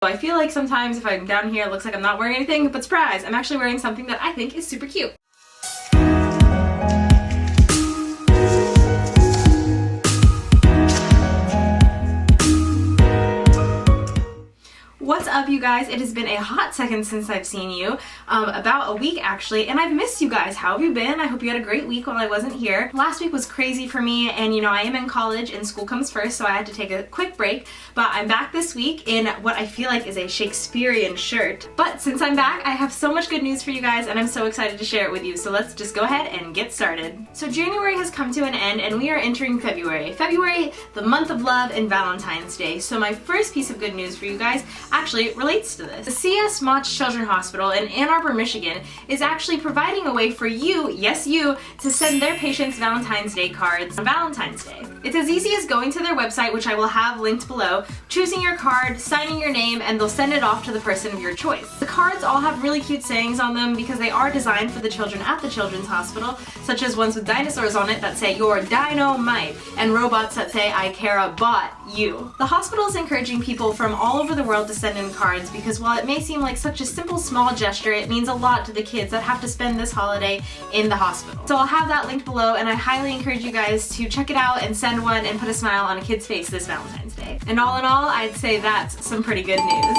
I feel like sometimes if I'm down here it looks like I'm not wearing anything, but surprise, I'm actually wearing something that I think is super cute. What's up, you guys? It has been a hot second since I've seen you, about a week actually, and I've missed you guys. How have you been? I hope you had a great week while I wasn't here. Last week was crazy for me, and you know, I am in college and school comes first, so I had to take a quick break, but I'm back this week in what I feel like is a Shakespearean shirt. But since I'm back, I have so much good news for you guys, and I'm so excited to share it with you, so let's just go ahead and get started. So January has come to an end, and we are entering February. February, the month of love and Valentine's Day. So my first piece of good news for you guys actually relates to this. The C.S. Mott Children's Hospital in Ann Arbor, Michigan is actually providing a way for you, yes you, to send their patients Valentine's Day cards on Valentine's Day. It's as easy as going to their website, which I will have linked below, choosing your card, signing your name, and they'll send it off to the person of your choice. The cards all have really cute sayings on them because they are designed for the children at the Children's Hospital, such as ones with dinosaurs on it that say "You're dynamite" and robots that say "I care about you." The hospital is encouraging people from all over the world to send in cards because while it may seem like such a simple small gesture, it means a lot to the kids that have to spend this holiday in the hospital. So I'll have that linked below, and I highly encourage you guys to check it out and send one and put a smile on a kid's face this Valentine's Day. And all in all, I'd say that's some pretty good news.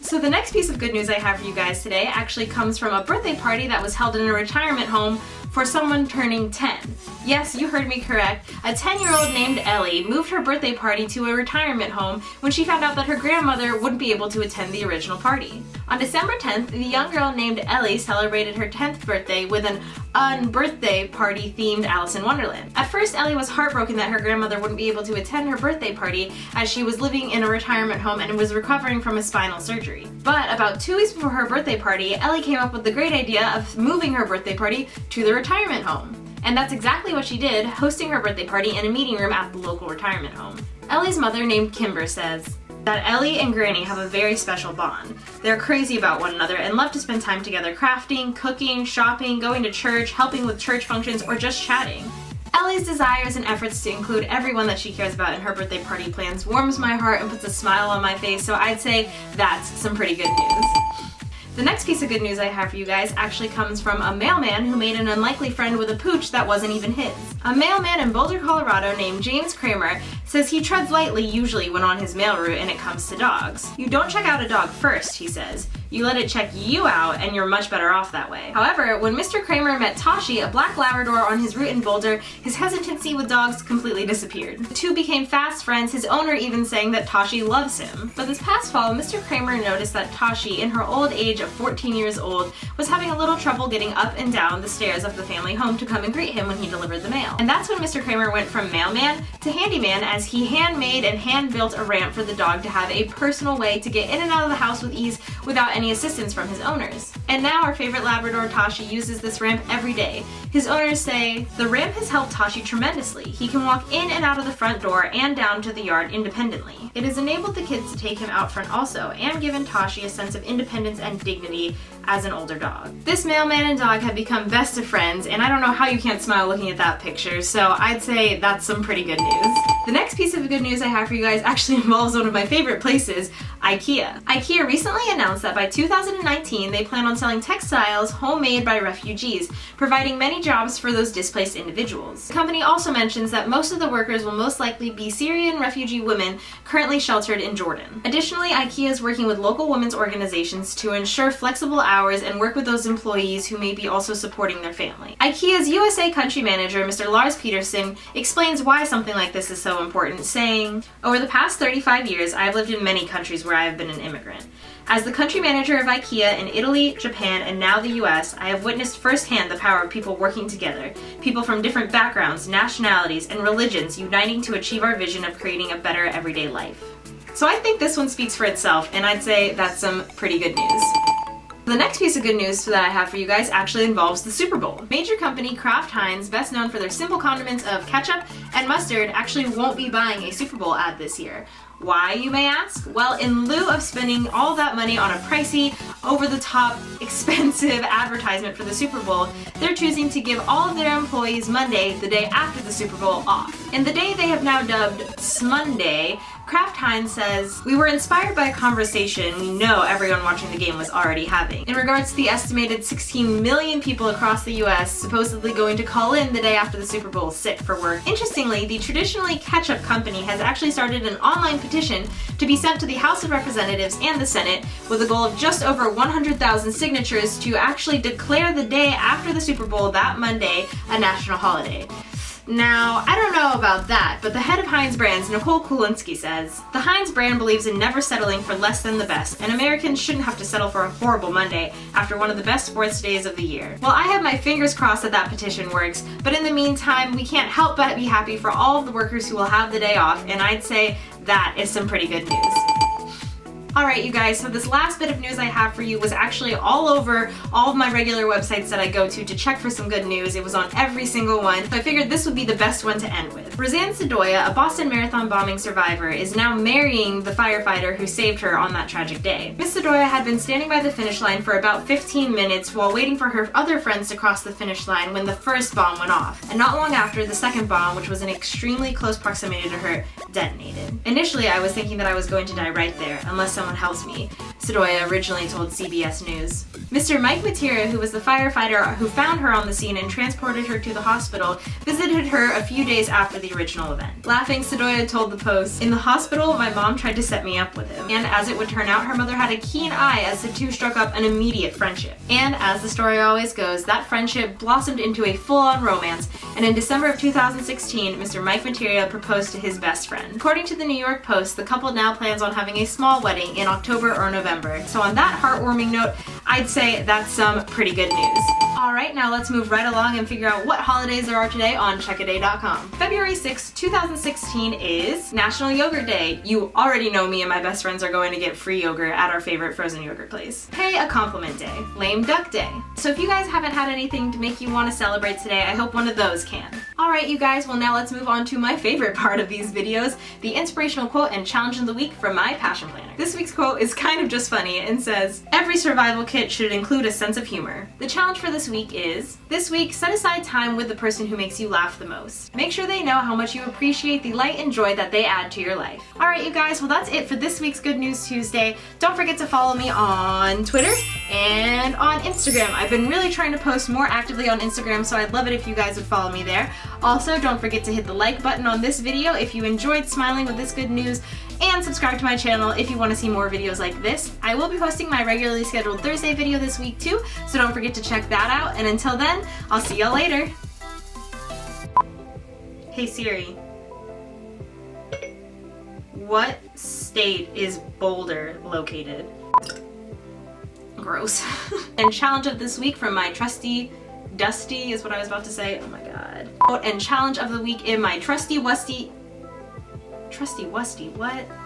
So the next piece of good news I have for you guys today actually comes from a birthday party that was held in a retirement home for someone turning 10. Yes, you heard me correct. A 10-year-old named Ellie moved her birthday party to a retirement home when she found out that her grandmother wouldn't be able to attend the original party. On December 10th, the young girl named Ellie celebrated her 10th birthday with an un-birthday party themed Alice in Wonderland. At first, Ellie was heartbroken that her grandmother wouldn't be able to attend her birthday party as she was living in a retirement home and was recovering from a spinal surgery. But about 2 weeks before her birthday party, Ellie came up with the great idea of moving her birthday party to the retirement home. And that's exactly what she did, hosting her birthday party in a meeting room at the local retirement home. Ellie's mother, named Kimber, says that Ellie and Granny have a very special bond. They're crazy about one another and love to spend time together crafting, cooking, shopping, going to church, helping with church functions, or just chatting. Ellie's desires and efforts to include everyone that she cares about in her birthday party plans warms my heart and puts a smile on my face, so I'd say that's some pretty good news. The next piece of good news I have for you guys actually comes from a mailman who made an unlikely friend with a pooch that wasn't even his. A mailman in Boulder, Colorado named James Kramer says he treads lightly usually when on his mail route and it comes to dogs. You don't check out a dog first, he says. You let it check you out and you're much better off that way. However, when Mr. Kramer met Tashi, a black Labrador, on his route in Boulder, his hesitancy with dogs completely disappeared. The two became fast friends, his owner even saying that Tashi loves him. But this past fall, Mr. Kramer noticed that Tashi, in her old age of 14 years old, was having a little trouble getting up and down the stairs of the family home to come and greet him when he delivered the mail. And that's when Mr. Kramer went from mailman to handyman, as he handmade and hand-built a ramp for the dog to have a personal way to get in and out of the house with ease without any assistance from his owners. And now our favorite Labrador, Tashi, uses this ramp every day. His owners say, "The ramp has helped Tashi tremendously. He can walk in and out of the front door and down to the yard independently. It has enabled the kids to take him out front also, and given Tashi a sense of independence and dignity as an older dog." This mailman and dog have become best of friends, and I don't know how you can't smile looking at that picture, so I'd say that's some pretty good news. The next piece of good news I have for you guys actually involves one of my favorite places, IKEA. IKEA recently announced that by 2019 they plan on selling textiles homemade by refugees, providing many jobs for those displaced individuals. The company also mentions that most of the workers will most likely be Syrian refugee women currently sheltered in Jordan. Additionally, IKEA is working with local women's organizations to ensure flexible hours and work with those employees who may be also supporting their family. IKEA's USA country manager, Mr. Lars Peterson, explains why something like this is so important, saying, "Over the past 35 years, I have lived in many countries where I have been an immigrant. As the country manager of IKEA in Italy, Japan, and now the US, I have witnessed firsthand the power of people working together, people from different backgrounds, nationalities, and religions uniting to achieve our vision of creating a better everyday life." So I think this one speaks for itself, and I'd say that's some pretty good news. The next piece of good news that I have for you guys actually involves the Super Bowl. Major company Kraft Heinz, best known for their simple condiments of ketchup and mustard, actually won't be buying a Super Bowl ad this year. Why, you may ask? Well, in lieu of spending all that money on a pricey, over-the-top, expensive advertisement for the Super Bowl, they're choosing to give all of their employees Monday, the day after the Super Bowl, off. And the day they have now dubbed Smonday, Kraft Heinz says, "We were inspired by a conversation we know everyone watching the game was already having in regards to the estimated 16 million people across the US supposedly going to call in the day after the Super Bowl sick for work." Interestingly, the traditionally ketchup company has actually started an online petition to be sent to the House of Representatives and the Senate with a goal of just over 100,000 signatures to actually declare the day after the Super Bowl, that Monday, a national holiday. Now, I don't know about that, but the head of Heinz Brands, Nicole Kulinski, says, "The Heinz brand believes in never settling for less than the best, and Americans shouldn't have to settle for a horrible Monday after one of the best sports days of the year." Well, I have my fingers crossed that that petition works, but in the meantime, we can't help but be happy for all of the workers who will have the day off, and I'd say that is some pretty good news. Alright you guys, so this last bit of news I have for you was actually all over all of my regular websites that I go to check for some good news. It was on every single one, so I figured this would be the best one to end with. Roseanne Sedoya, a Boston Marathon bombing survivor, is now marrying the firefighter who saved her on that tragic day. Miss Sedoya had been standing by the finish line for about 15 minutes while waiting for her other friends to cross the finish line when the first bomb went off. And not long after, the second bomb, which was in extremely close proximity to her, detonated. Initially, I was thinking that I was going to die right there, unless someone helps me, Sedoya originally told CBS News. Mr. Mike Materia, who was the firefighter who found her on the scene and transported her to the hospital, visited her a few days after the original event. Laughing, Sedoya told the Post, "In the hospital, my mom tried to set me up with him, and as it would turn out, her mother had a keen eye as the two struck up an immediate friendship. And as the story always goes, that friendship blossomed into a full-on romance, and in December of 2016, Mr. Mike Materia proposed to his best friend." According to the New York Post, the couple now plans on having a small wedding in October or November. So on that heartwarming note, I'd say that's some pretty good news. Alright, now let's move right along and figure out what holidays there are today on checkaday.com. February 6, 2016 is National Yogurt Day. You already know me and my best friends are going to get free yogurt at our favorite frozen yogurt place. Pay a Compliment Day. Lame Duck Day. So if you guys haven't had anything to make you want to celebrate today, I hope one of those can. Alright you guys, well now let's move on to my favorite part of these videos, the inspirational quote and challenge of the week from my passion planner. This week's quote is kind of just funny and says, "Every survival kit should include a sense of humor." The challenge for this week is, this week set aside time with the person who makes you laugh the most. Make sure they know how much you appreciate the light and joy that they add to your life. Alright you guys, well that's it for this week's Good News Tuesday. Don't forget to follow me on Twitter and on Instagram. I've been really trying to post more actively on Instagram, so I'd love it if you guys would follow me there. Also, don't forget to hit the like button on this video if you enjoyed smiling with this good news, and subscribe to my channel if you want to see more videos like this. I will be posting my regularly scheduled Thursday video this week too, so don't forget to check that out, and until then, I'll see y'all later. Hey Siri, what state is Boulder located? Gross. And challenge of this week from my trusty Dusty is what I was about to say. Oh my god. And challenge of the week in my trusty Wusty, what?